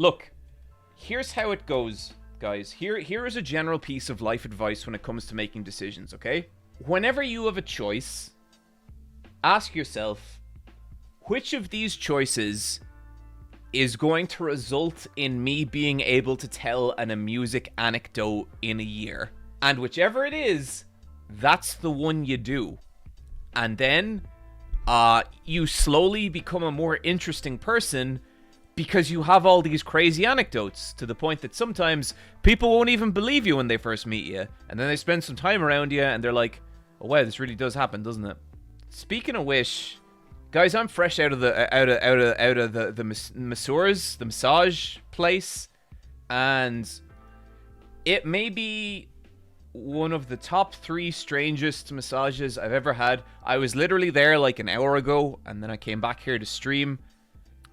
Look, here's how it goes, guys. Here is a general piece of life advice when it comes to making decisions, okay? Whenever you have a choice, ask yourself, which of these choices is going to result in me being able to tell an amusing anecdote in a year? And whichever it is, that's the one you do. And then you slowly become a more interesting person because you have all these crazy anecdotes, to the point that sometimes people won't even believe you when they first meet you. And then they spend some time around you and they're like, oh wow, this really does happen, doesn't it? Speaking of which, guys, I'm fresh out of the masseurs, the massage place, and it may be one of the top 3 strangest massages I've ever had. I was literally there like an hour ago, and then I came back here to stream.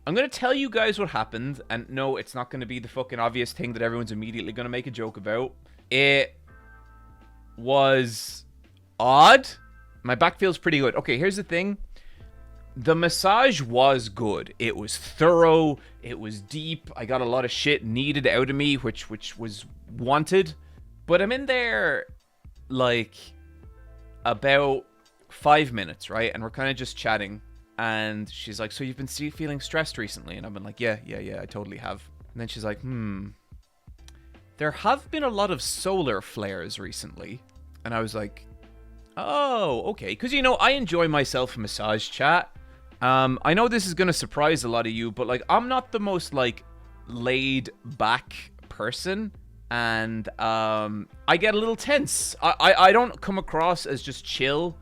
I'm gonna tell you guys what happened, and no, it's not gonna be the fucking obvious thing that everyone's immediately gonna make a joke about. It was odd. My back feels pretty good. Okay, here's the thing. The massage was good. It was thorough. It was deep. I got a lot of shit needed out of me, which was wanted. But I'm in there, like, about 5 minutes, right? And we're kind of just chatting. And she's like, so you've been feeling stressed recently? And I've been like, yeah, I totally have. And then she's like, there have been a lot of solar flares recently. And I was like, oh, okay. Because, you know, I enjoy myself a massage chat. I know this is going to surprise a lot of you, but, like, I'm not the most, like, laid back person. And I get a little tense. I don't come across as just chill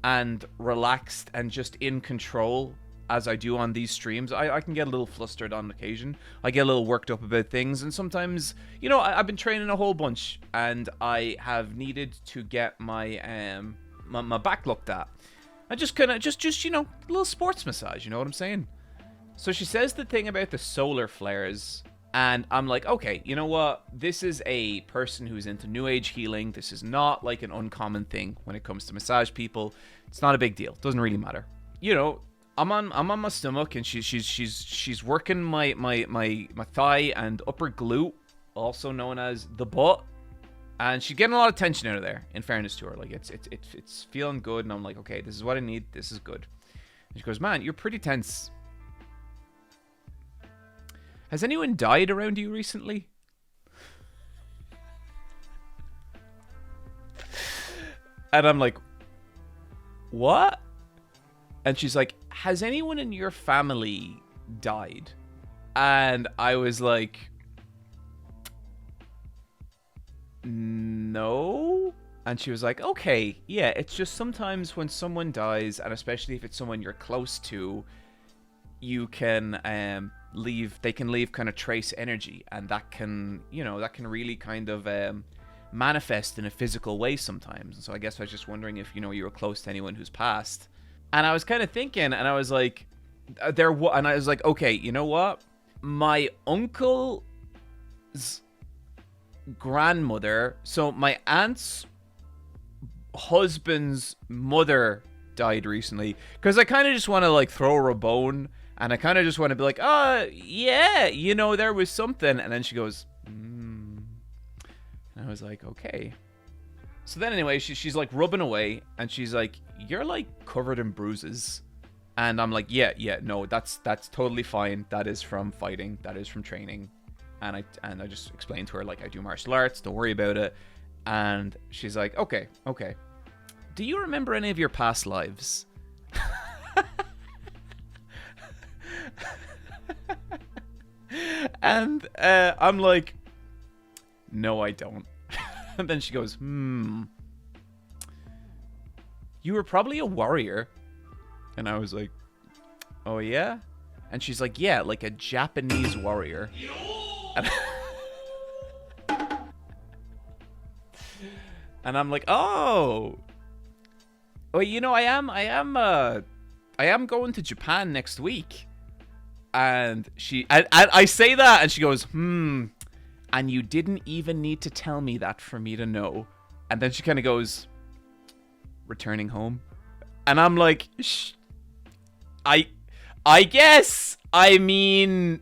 and relaxed and just in control as I do on these streams. I can get a little flustered on occasion. I get a little worked up about things. And sometimes, you know, I've been training a whole bunch. And I have needed to get my my back looked at. I just kind of, just you know, a little sports massage, you know what I'm saying? So she says the thing about the solar flares, and I'm like, okay, you know what? This is a person who's into New Age healing. This is not like an uncommon thing when it comes to massage people. It's not a big deal. Doesn't really matter. You know, I'm on my stomach, and she's working my thigh and upper glute, also known as the butt. And she's getting a lot of tension out of there, in fairness to her. Like, it's feeling good, and I'm like, okay, this is what I need. This is good. And she goes, man, you're pretty tense. Has anyone died around you recently? And I'm like, what? And she's like, has anyone in your family died? And I was like, no. And she was like, okay, yeah, it's just sometimes when someone dies, and especially if it's someone you're close to, you can they can leave kind of trace energy, and that can, you know, that can really kind of manifest in a physical way sometimes. And so I guess I was just wondering if, you know, you were close to anyone who's passed. And I was kind of thinking, and I was like, and I was like, okay, you know what? My uncle's grandmother, so my aunt's husband's mother died recently, because I kind of just want to, like, throw her a bone, and I kind of just want to be like, yeah, you know, there was something. And then she goes, and I was like, okay. So then anyway, she's like rubbing away, and she's like, you're like covered in bruises. And I'm like, yeah, no, that's totally fine. That is from fighting. That is from training. And I just explained to her, like, I do martial arts. Don't worry about it. And she's like, okay. Do you remember any of your past lives? And I'm like, no, I don't. And then she goes, you were probably a warrior. And I was like, oh yeah? And she's like, yeah, like a Japanese warrior. And I'm like, oh, you know, I am going to Japan next week. And I say that, and she goes, and you didn't even need to tell me that for me to know. And then she kind of goes, returning home. And I'm like, I guess, I mean,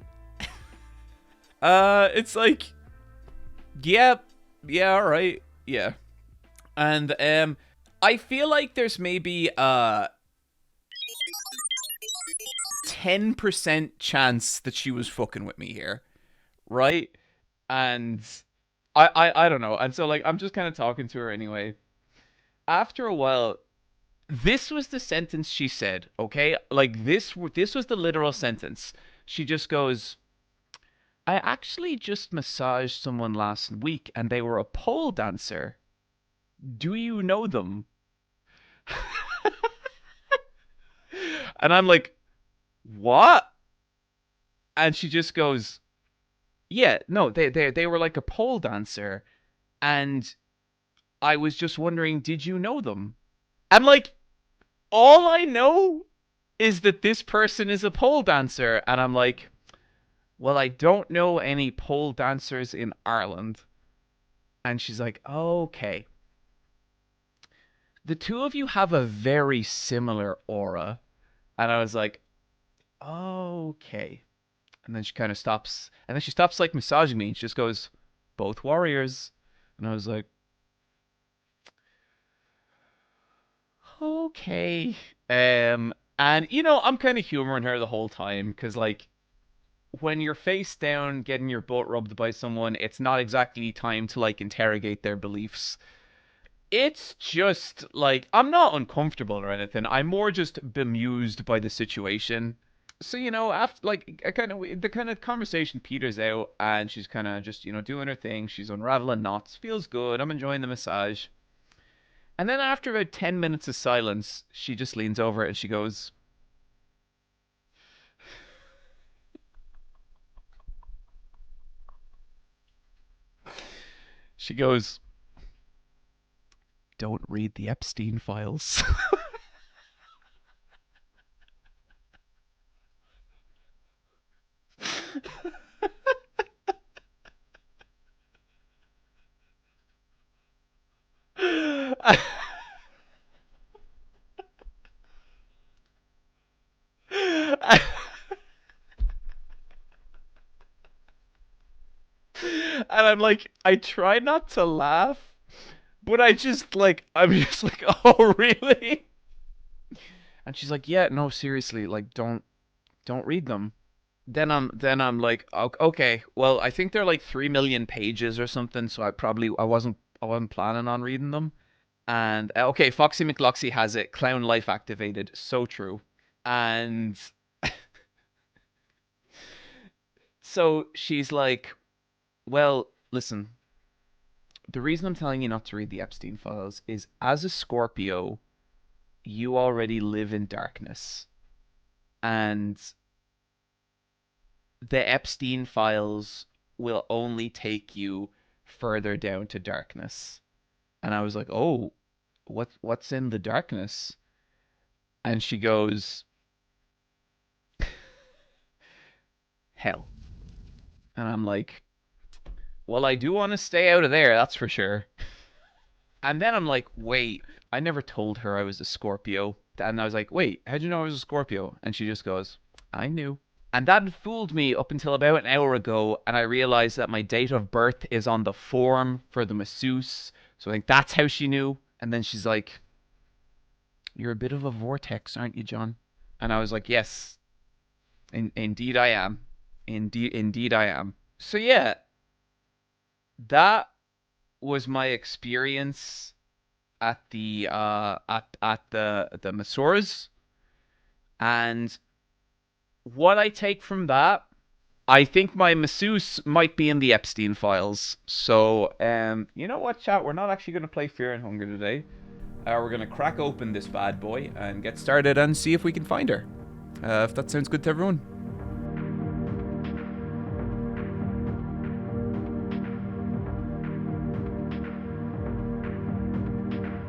It's like, yeah, yeah, all right, yeah. And I feel like there's maybe 10% chance that she was fucking with me here, right? And I don't know. And so like I'm just kind of talking to her anyway. After a while, this was the sentence she said, okay? Like this was the literal sentence. She just goes, "I actually just massaged someone last week and they were a pole dancer. Do you know them?" And I'm like, "What?" And she just goes, "Yeah, no, they were like a pole dancer and I was just wondering, did you know them?" And like all I know is that this person is a pole dancer and I'm like, "Well, I don't know any pole dancers in Ireland." And she's like, "Okay. The two of you have a very similar aura." And I was like, "Okay." And then she kind of stops, and then she stops like massaging me, and she just goes, "Both warriors." And I was like, "Okay." And I'm kind of humoring her the whole time because like when you're face down getting your butt rubbed by someone, it's not exactly time to like interrogate their beliefs. It's just like I'm not uncomfortable or anything. I'm more just bemused by the situation. So after like I kind of the kind of conversation peters out, and she's kind of just doing her thing. She's unraveling knots. Feels good. I'm enjoying the massage. And then after about 10 minutes of silence, she just leans over and she goes, "Don't read the Epstein files." and I'm like, I try not to laugh, but I'm just like, "Oh, really?" And she's like, "Yeah, no, seriously, like, don't read them." Then I'm like, Okay, well, I think they're like 3 million pages or something, so I wasn't planning on reading them." And okay, Foxy McLoxy has it, clown life activated, so true. And so she's like, "Well, listen, the reason I'm telling you not to read the Epstein files is as a Scorpio, you already live in darkness, and the Epstein files will only take you further down to darkness." And I was like, "Oh, what's in the darkness?" And she goes, "Hell." And I'm like, "Well, I do want to stay out of there, that's for sure." And then I'm like, "Wait, I never told her I was a Scorpio." And I was like, "Wait, how'd you know I was a Scorpio?" And she just goes, "I knew." And that fooled me up until about an hour ago, and I realized that my date of birth is on the form for the masseuse. So I think that's how she knew. And then she's like, "You're a bit of a vortex, aren't you, John?" And I was like, "Yes, indeed I am. Indeed I am." So yeah, that was my experience at the Massours. And what I take from that, I think my masseuse might be in the Epstein files. So, you know what, chat? We're not actually going to play Fear and Hunger today. We're going to crack open this bad boy and get started and see if we can find her. If that sounds good to everyone.